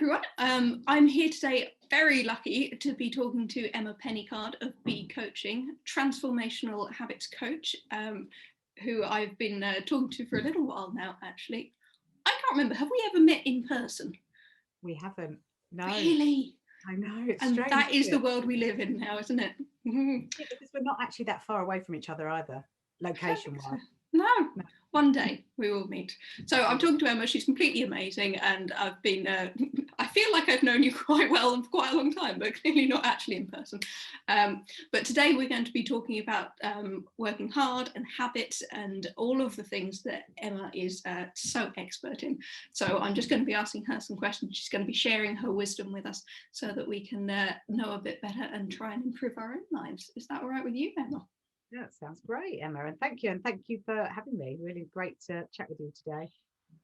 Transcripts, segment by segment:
everyone. I'm here today, very lucky to be talking to Emma Pennycard of BeCoaching, transformational habits coach, who I've been talking to for a little while now, actually. I can't remember, have we ever met in person? We haven't, no. Really? I know, it's and strange. That is the world we live in now, isn't it? Yeah, because we're not actually that far away from each other either, location-wise. No, one day we will meet. So I'm talking to Emma. She's completely amazing, and I've been I feel like I've known you quite well and for quite a long time, but clearly not actually in person. But today we're going to be talking about working hard and habits and all of the things that Emma is so expert in. So I'm just going to be asking her some questions. She's going to be sharing her wisdom with us so that we can know a bit better and try and improve our own lives. Is that all right with you, Emma? Yeah, it sounds great, Emma, and thank you for having me. Really great to chat with you today.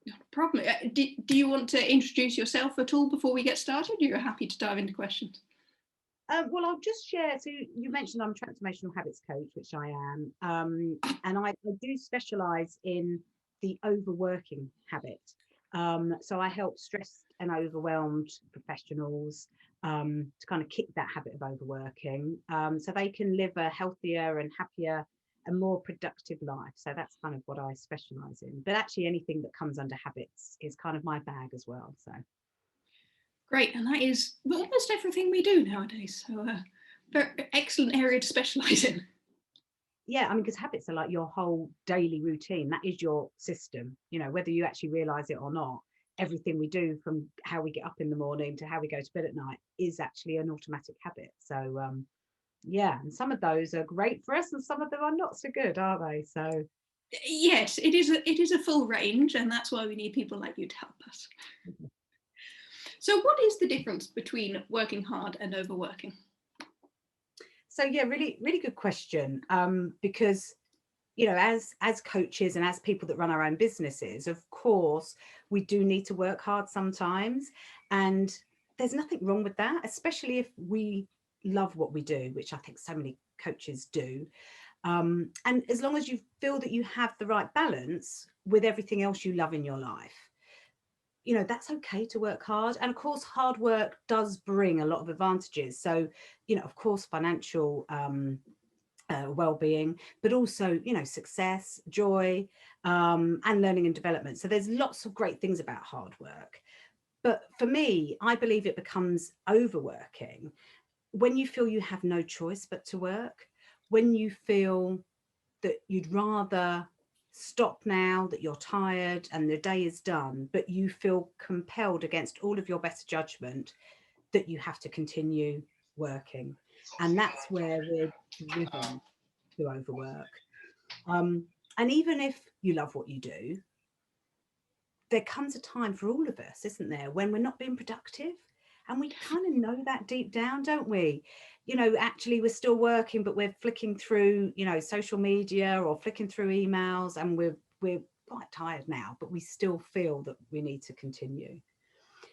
Not a problem. Do you want to introduce yourself at all before we get started? You're happy to dive into questions. Well, I'll just share. So you mentioned I'm a transformational habits coach, which I am, and I do specialise in the overworking habit. So I help stressed and overwhelmed professionals to kind of kick that habit of overworking, so they can live a healthier and happier and more productive life. So that's kind of what I specialise in. But actually, anything that comes under habits is kind of my bag as well. So. Great, and that is almost everything we do nowadays. So, very excellent area to specialise in. Yeah, I mean, because habits are like your whole daily routine. That is your system, you know, whether you actually realise it or not. Everything we do, from how we get up in the morning to how we go to bed at night, is actually an automatic habit. So, yeah, and some of those are great for us, and some of them are not so good, are they? So, yes, it is a full range, and that's why we need people like you to help us. So, what is the difference between working hard and overworking? So yeah, really, really good question. Because, you know, as coaches and as people that run our own businesses, of course, we do need to work hard sometimes, and there's nothing wrong with that, especially if we love what we do, which I think so many coaches do. And as long as you feel that you have the right balance with everything else you love in your life, you know, that's okay to work hard. And of course, hard work does bring a lot of advantages. So, you know, of course, financial well-being, but also, you know, success, joy, and learning and development. So there's lots of great things about hard work. But for me, I believe it becomes overworking when you feel you have no choice but to work, when you feel that you'd rather stop now, that you're tired and the day is done, but you feel compelled against all of your better judgment that you have to continue working. And that's where we're driven to overwork. And even if you love what you do, there comes a time for all of us, isn't there, when we're not being productive? And we kind of know that deep down, don't we? You know, actually we're still working, but we're flicking through, you know, social media or flicking through emails, and we're quite tired now, but we still feel that we need to continue.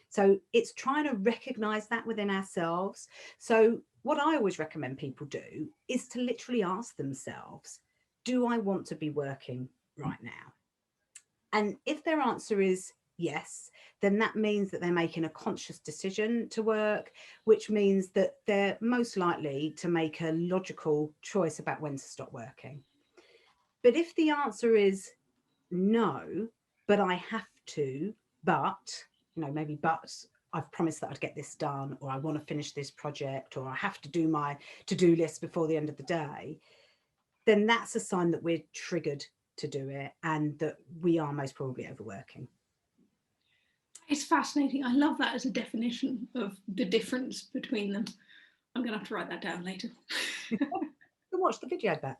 So it's trying to recognize that within ourselves. So what I always recommend people do is to literally ask themselves, do I want to be working right now? And if their answer is yes, then that means that they're making a conscious decision to work, which means that they're most likely to make a logical choice about when to stop working. But if the answer is no, but I have to, but, you know, maybe but I've promised that I'd get this done, or I want to finish this project, or I have to do my to-do list before the end of the day, then that's a sign that we're triggered to do it and that we are most probably overworking. It's fascinating. I love that as a definition of the difference between them. I'm going to have to write that down later. Watch the video back.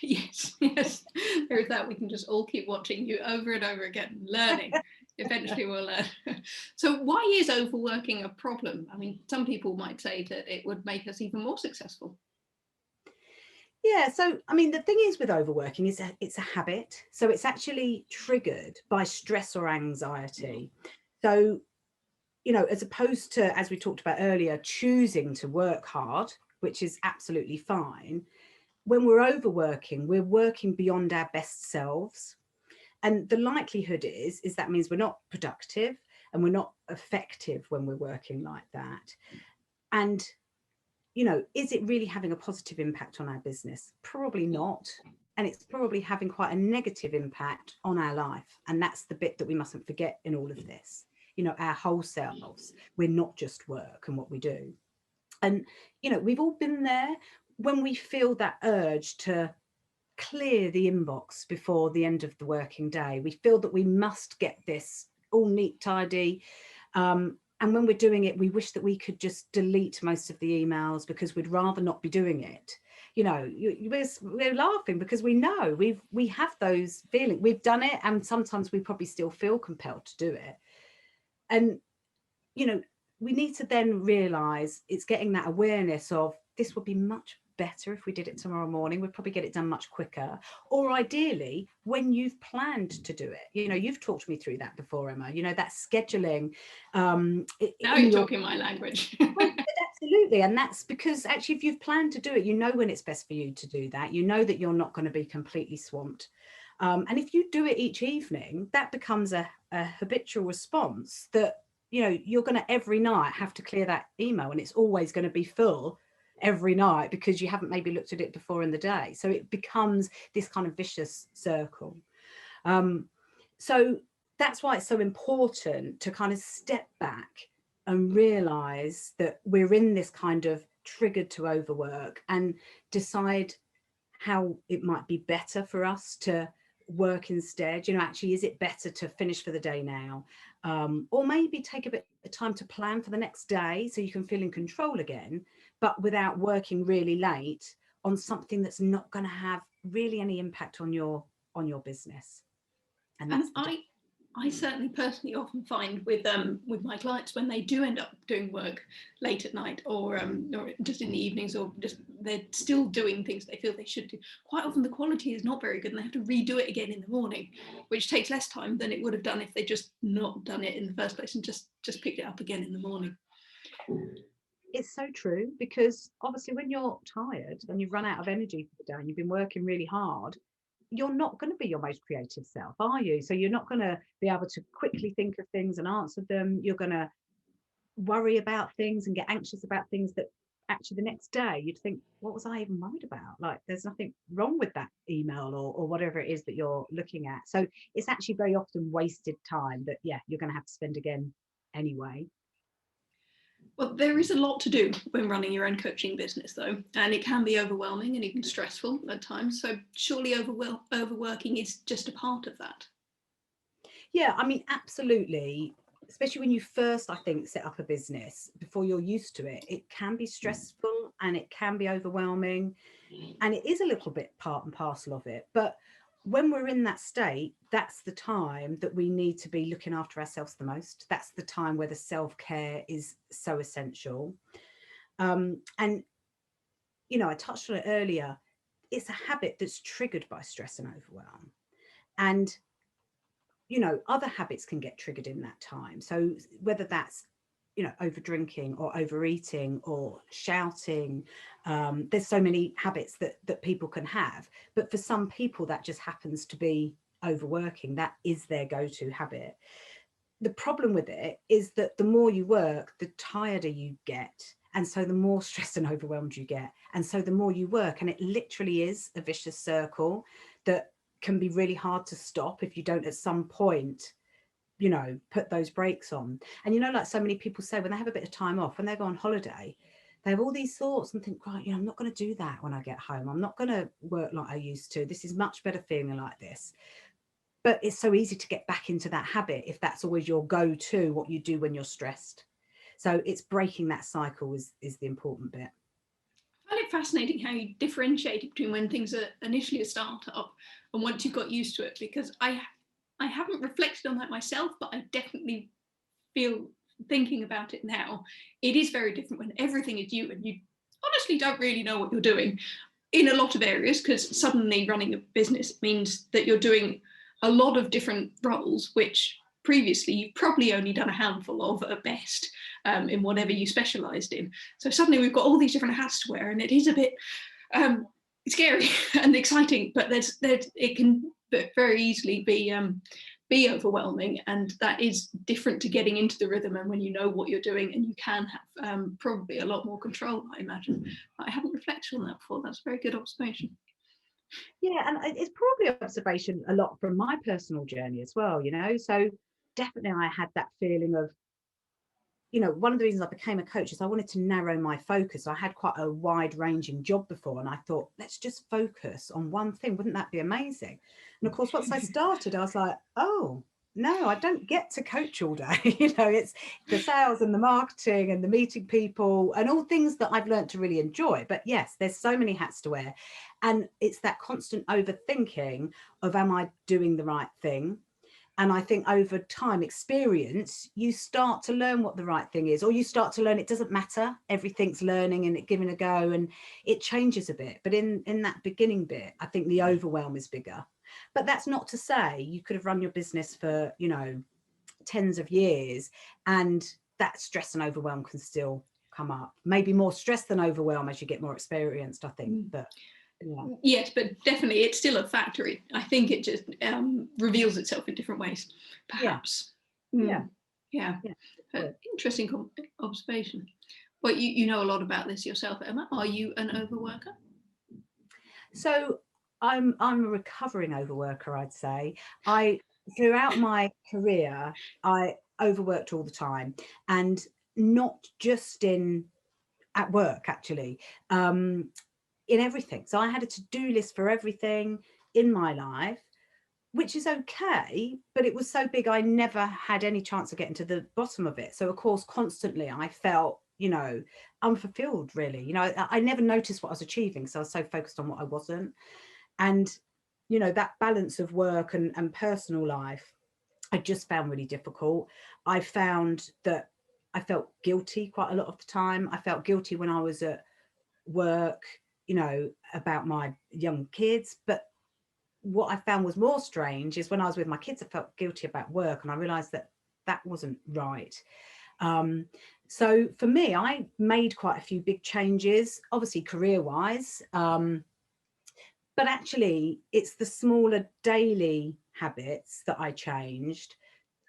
Yes, yes. There is that. We can just all keep watching you over and over again, learning. Eventually we'll learn. So why is overworking a problem? I mean, some people might say that it would make us even more successful. Yeah, so I mean, the thing is with overworking is that it's a habit. So it's actually triggered by stress or anxiety. So, you know, as opposed to, as we talked about earlier, choosing to work hard, which is absolutely fine, when we're overworking, we're working beyond our best selves. And the likelihood is that means we're not productive, and we're not effective when we're working like that. And, you know, is it really having a positive impact on our business? Probably not. And it's probably having quite a negative impact on our life. And that's the bit that we mustn't forget in all of this. You know, our whole selves, we're not just work and what we do. And, you know, we've all been there when we feel that urge to clear the inbox before the end of the working day. We feel that we must get this all neat, tidy. And when we're doing it, we wish that we could just delete most of the emails because we'd rather not be doing it. You know, we're laughing because we know we have those feelings. We've done it, and sometimes we probably still feel compelled to do it. And, you know, we need to then realise it's getting that awareness of this would be much better if we did it tomorrow morning. We'd probably get it done much quicker, or ideally when you've planned to do it. You know, you've talked me through that before, Emma, you know, that scheduling. Now you're talking my language. Absolutely. And that's because actually if you've planned to do it, you know when it's best for you to do that. You know that you're not going to be completely swamped. And if you do it each evening, that becomes a habitual response that, you know, you're going to every night have to clear that email, and it's always going to be full every night because you haven't maybe looked at it before in the day. So it becomes this kind of vicious circle. So that's why it's so important to kind of step back and realize that we're in this kind of triggered to overwork, and decide how it might be better for us to work instead. You know, actually, is it better to finish for the day now? Or maybe take a bit of time to plan for the next day so you can feel in control again, but without working really late on something that's not going to have really any impact on your business. And that's I certainly personally often find with my clients, when they do end up doing work late at night or just in the evenings, or just they're still doing things they feel they should do, quite often the quality is not very good and they have to redo it again in the morning, which takes less time than it would have done if they just not done it in the first place and just picked it up again in the morning. It's so true, because obviously when you're tired and you've run out of energy for the day and you've been working really hard, you're not going to be your most creative self, are you? So you're not going to be able to quickly think of things and answer them. You're going to worry about things and get anxious about things that actually the next day you'd think, what was I even worried about? Like, there's nothing wrong with that email or whatever it is that you're looking at. So it's actually very often wasted time that, yeah, you're going to have to spend again anyway. Well, there is a lot to do when running your own coaching business, though, and it can be overwhelming and even stressful at times. So surely overworking is just a part of that. Yeah, I mean, absolutely. Especially when you first, I think, set up a business, before you're used to it, it can be stressful and it can be overwhelming, and it is a little bit part and parcel of it. But when we're in that state, that's the time that we need to be looking after ourselves the most. That's the time where the self-care is so essential. And, you know, I touched on it earlier. It's a habit that's triggered by stress and overwhelm. And, you know, other habits can get triggered in that time. So whether that's, you know, over drinking or overeating or shouting, there's so many habits that people can have. But for some people, that just happens to be overworking. That is their go-to habit. The problem with it is that the more you work, the tireder you get. And so the more stressed and overwhelmed you get. And so the more you work, and it literally is a vicious circle that can be really hard to stop if you don't at some point, you know, put those brakes on. And, you know, like so many people say, when they have a bit of time off, when they go on holiday, they have all these thoughts and think, right, you know, I'm not going to do that when I get home. I'm not going to work like I used to. This is much better feeling like this. But it's so easy to get back into that habit if that's always your go-to, what you do when you're stressed. So it's breaking that cycle is the important bit. I find it fascinating how you differentiate between when things are initially a startup and once you've got used to it, because I haven't reflected on that myself, but I definitely feel, thinking about it now, it is very different when everything is you and you honestly don't really know what you're doing in a lot of areas, because suddenly running a business means that you're doing a lot of different roles, which previously you've probably only done a handful of at best, in whatever you specialised in. So suddenly we've got all these different hats to wear, and it is a bit scary and exciting, but it can very easily be be overwhelming, and that is different to getting into the rhythm and when you know what you're doing, and you can have probably a lot more control, I imagine. I haven't reflected on that before. That's a very good observation. Yeah, and it's probably observation a lot from my personal journey as well, you know. So definitely I had that feeling of, you know, one of the reasons I became a coach is I wanted to narrow my focus. I had quite a wide ranging job before, and I thought, let's just focus on one thing. Wouldn't that be amazing? And of course, once I started, I was like, oh, no, I don't get to coach all day. You know, it's the sales and the marketing and the meeting people and all things that I've learned to really enjoy. But yes, there's so many hats to wear. And it's that constant overthinking of, am I doing the right thing? And I think over time experience, you start to learn what the right thing is, or you start to learn it doesn't matter, everything's learning and it giving a go, and it changes a bit. But in that beginning bit, I think the overwhelm is bigger. But that's not to say you could have run your business for, you know, tens of years, and that stress and overwhelm can still come up. Maybe more stress than overwhelm as you get more experienced, I think. But yeah. Yes, but definitely it's still a factor. I think it just reveals itself in different ways, perhaps. Yeah. Yeah. Interesting observation. But you know a lot about this yourself, Emma. Are you an overworker? So I'm a recovering overworker, I'd say. Throughout my career, I overworked all the time, and not just at work, actually, in everything. So I had a to-do list for everything in my life, which is okay, but it was so big I never had any chance of getting to the bottom of it. So of course, constantly I felt, you know, unfulfilled, really. You know, I never noticed what I was achieving, so I was so focused on what I wasn't. And, you know, that balance of work and personal life, I just found really difficult. I found that I felt guilty quite a lot of the time. I felt guilty when I was at work, you know, about my young kids. But what I found was more strange is when I was with my kids, I felt guilty about work, and I realized that that wasn't right. So for me, I made quite a few big changes, obviously career wise. But actually, it's the smaller daily habits that I changed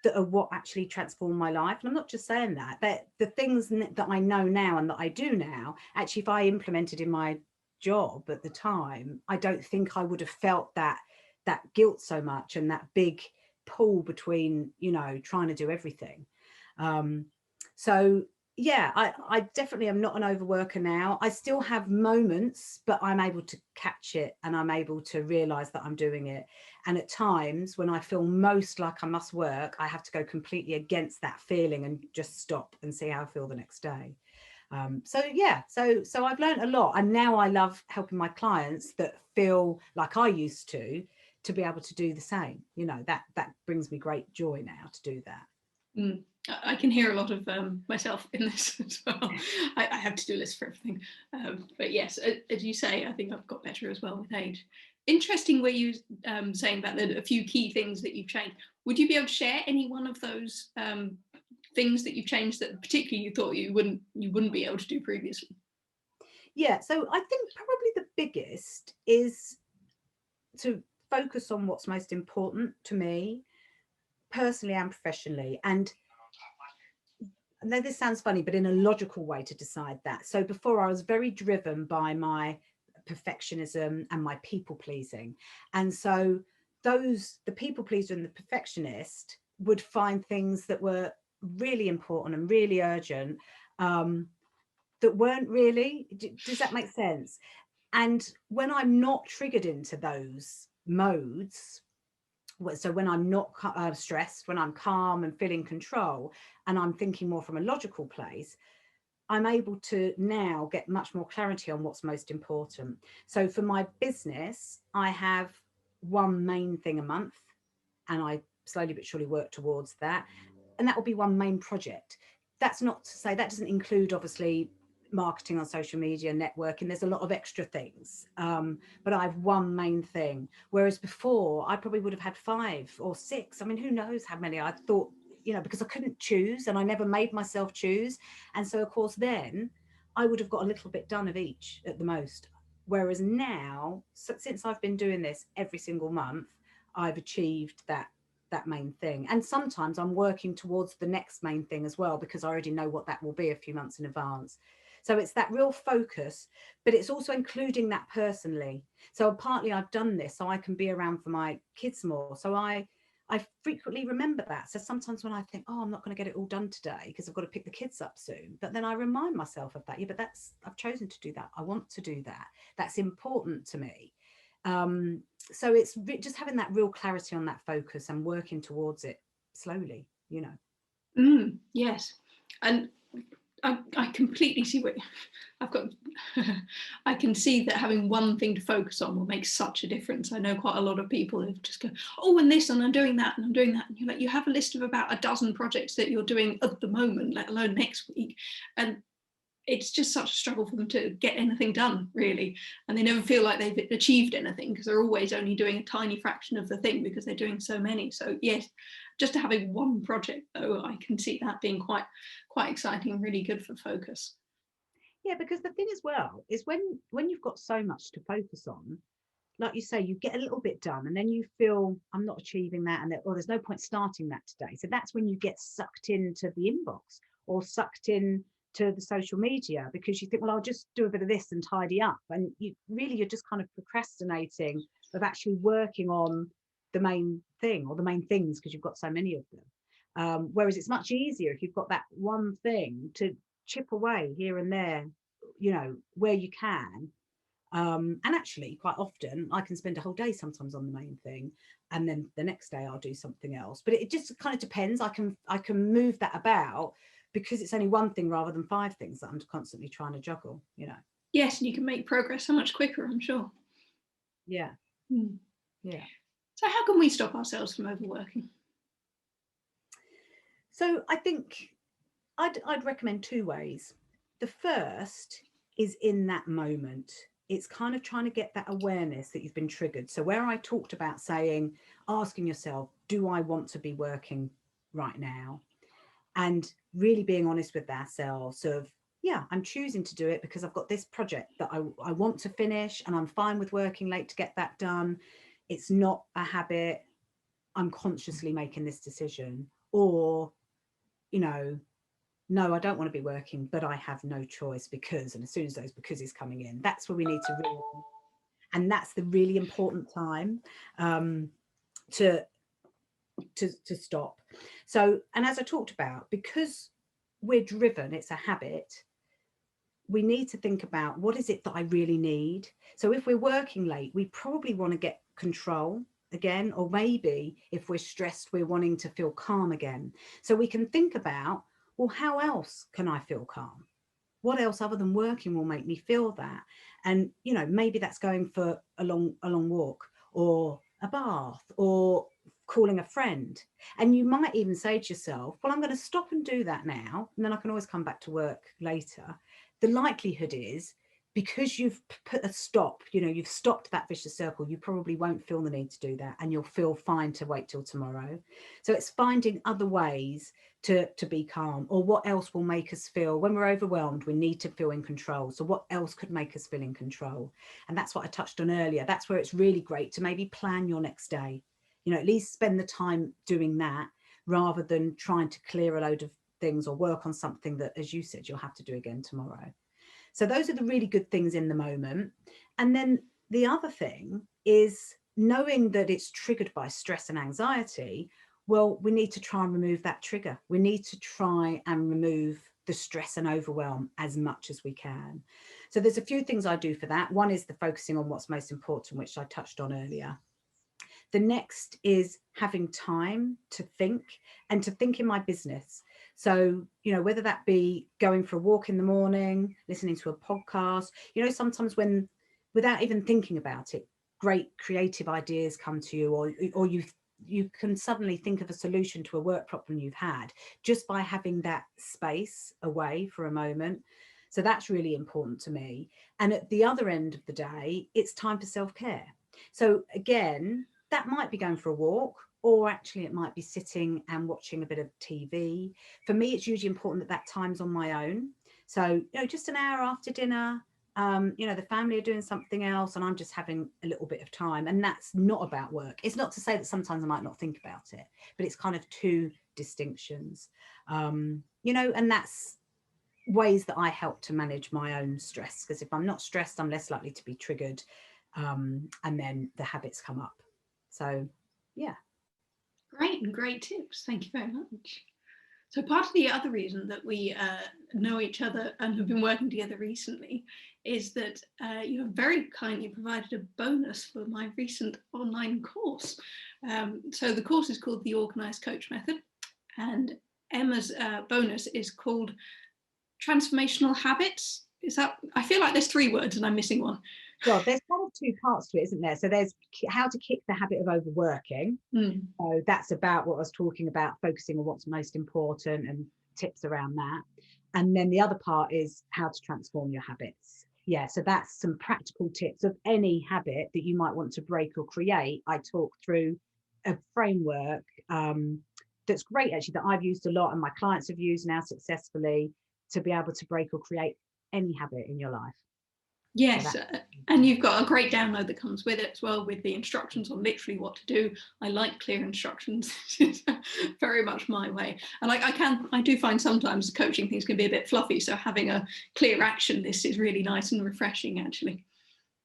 that are what actually transformed my life. And I'm not just saying that, but the things that I know now and that I do now, actually, if I implemented in my job at the time, I don't think I would have felt that guilt so much and that big pull between, you know, trying to do everything. So yeah, I definitely am not an overworker now. I still have moments, but I'm able to catch it and I'm able to realize that I'm doing it. And at times when I feel most like I must work, I have to go completely against that feeling and just stop and see how I feel the next day. So yeah, so I've learned a lot, and now I love helping my clients that feel like I used to be able to do the same. You know, that brings me great joy now to do that. I can hear a lot of myself in this as well. I have to-do lists for everything. But yes, as you say, I think I've got better as well with age. Interesting where you saying about a few key things that you've changed. Would you be able to share any one of those things that you've changed that particularly you thought you wouldn't be able to do previously? Yeah, so I think probably the biggest is to focus on what's most important to me, personally and professionally. And I know this sounds funny, but in a logical way to decide that. So before, I was very driven by my perfectionism and my people pleasing. And so the people pleaser and the perfectionist would find things that were really important and really urgent, that weren't really. Does that make sense? And when I'm not triggered into those modes, so when I'm not stressed, when I'm calm and feeling control, and I'm thinking more from a logical place, I'm able to now get much more clarity on what's most important. So for my business, I have one main thing a month, and I slowly but surely work towards that. And that will be one main project. That's not to say that doesn't include, obviously, marketing on social media, networking. There's a lot of extra things, but I have one main thing, whereas before I probably would have had 5 or 6. I mean, who knows how many. I thought, you know, because I couldn't choose and I never made myself choose. And so of course then I would have got a little bit done of each at the most, whereas now, since I've been doing this every single month, I've achieved that that main thing. And sometimes I'm working towards the next main thing as well, because I already know what that will be a few months in advance. So it's that real focus, but it's also including that personally. So partly I've done this so I can be around for my kids more. So I frequently remember that. So sometimes when I think, oh, I'm not going to get it all done today because I've got to pick the kids up soon, but then I remind myself of that. Yeah, but I've chosen to do that. I want to do that. That's important to me. So it's just having that real clarity on that focus and working towards it slowly, you know. Yes. And I completely see what I've got. I can see that having one thing to focus on will make such a difference. I know quite a lot of people who just go, oh, and this, and I'm doing that, and I'm doing that. And you're like, you have a list of about a dozen projects that you're doing at the moment, let alone next week. And it's just such a struggle for them to get anything done, really. And they never feel like they've achieved anything because they're always only doing a tiny fraction of the thing because they're doing so many. So yes, just having one project, though, I can see that being quite exciting and really good for focus. Yeah, because the thing as well is when you've got so much to focus on, like you say, you get a little bit done and then you feel I'm not achieving that, and or there's no point starting that today. So that's when you get sucked into the inbox or sucked in to the social media, because you think, well, I'll just do a bit of this and tidy up, and you're just kind of procrastinating of actually working on the main thing or the main things, because you've got so many of them. Whereas it's much easier if you've got that one thing to chip away here and there, you know, where you can. And actually, quite often, I can spend a whole day sometimes on the main thing, and then the next day I'll do something else. But it just kind of depends. I can move that about because it's only one thing rather than 5 things that I'm constantly trying to juggle, you know. Yes, and you can make progress so much quicker, I'm sure. Yeah. Yeah. So how can we stop ourselves from overworking? So I think I'd recommend 2 ways. The first is in that moment. It's kind of trying to get that awareness that you've been triggered. So where I talked about asking yourself, do I want to be working right now? And really being honest with ourselves of, yeah, I'm choosing to do it because I've got this project that I want to finish, and I'm fine with working late to get that done. It's not a habit. I'm consciously making this decision. Or, you know, no, I don't want to be working, but I have no choice because, and as soon as those because is coming in, that's where we need to really, and that's the really important time to stop. So, and as I talked about, because we're driven, it's a habit, we need to think about what is it that I really need. So if we're working late, we probably want to get control again, or maybe if we're stressed, we're wanting to feel calm again. So we can think about, well, how else can I feel calm? What else other than working will make me feel that? And, you know, maybe that's going for a long walk, or a bath, or calling a friend. And you might even say to yourself, well, I'm going to stop and do that now, and then I can always come back to work later. The likelihood is, because you've put a stop, you know, you've stopped that vicious circle, you probably won't feel the need to do that, and you'll feel fine to wait till tomorrow. So it's finding other ways to be calm, or what else will make us feel, when we're overwhelmed, we need to feel in control. So what else could make us feel in control? And that's what I touched on earlier. That's where it's really great to maybe plan your next day, you know, at least spend the time doing that rather than trying to clear a load of things or work on something that, as you said, you'll have to do again tomorrow. So those are the really good things in the moment. And then the other thing is knowing that it's triggered by stress and anxiety. Well, we need to try and remove that trigger. We need to try and remove the stress and overwhelm as much as we can. So there's a few things I do for that. One is the focusing on what's most important, which I touched on earlier. The next is having time to think, and to think in my business. So, you know, whether that be going for a walk in the morning, listening to a podcast, you know, sometimes when, without even thinking about it, great creative ideas come to you, or you can suddenly think of a solution to a work problem you've had just by having that space away for a moment. So that's really important to me. And at the other end of the day, it's time for self-care. So again, that might be going for a walk, or actually it might be sitting and watching a bit of TV. For me, it's usually important that that time's on my own. So, you know, just an hour after dinner, the family are doing something else and I'm just having a little bit of time, and that's not about work. It's not to say that sometimes I might not think about it, but it's kind of two distinctions, and that's ways that I help to manage my own stress, because if I'm not stressed, I'm less likely to be triggered, and then the habits come up. So yeah. Great, and great tips. Thank you very much. So part of the other reason that we know each other and have been working together recently is that you have very kindly provided a bonus for my recent online course. So the course is called the Organised Coach Method, and Emma's bonus is called Transformational Habits. Is that? I feel like there's 3 words and I'm missing one. Well, there's kind of 2 parts to it, isn't there? So there's how to kick the habit of overworking. So that's about what I was talking about, focusing on what's most important and tips around that. And then the other part is how to transform your habits. Yeah, so that's some practical tips of any habit that you might want to break or create. I talk through a framework that's great, actually, that I've used a lot and my clients have used now successfully to be able to break or create any habit in your life. Yes, and you've got a great download that comes with it as well, with the instructions on literally what to do. I like clear instructions. It's very much my way. And I do find sometimes coaching things can be a bit fluffy, so having a clear action list is really nice and refreshing, actually.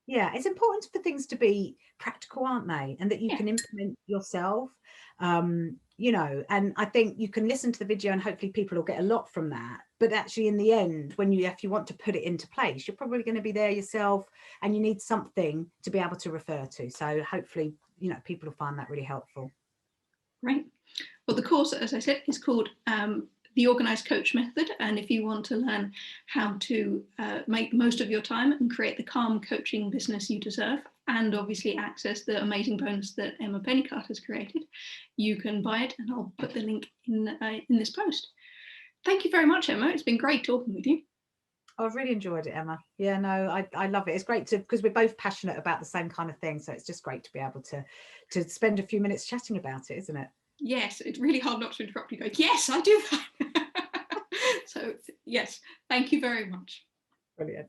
Yeah, it's important for things to be practical, aren't they? And that you can implement yourself, and I think you can listen to the video and hopefully people will get a lot from that. But actually, in the end, if you want to put it into place, you're probably going to be there yourself and you need something to be able to refer to. So hopefully, people will find that really helpful. Right. Well, the course, as I said, is called the Organised Coach Method. And if you want to learn how to make most of your time and create the calm coaching business you deserve, and obviously access the amazing bonus that Emma Pennycard has created, you can buy it, and I'll put the link in this post. Thank you very much, Emma. It's been great talking with you. I've really enjoyed it, Emma. Yeah, no, I love it. It's great because we're both passionate about the same kind of thing. So it's just great to be able to spend a few minutes chatting about it, isn't it? Yes, it's really hard not to interrupt you. Go, yes, I do that. So yes, thank you very much. Brilliant.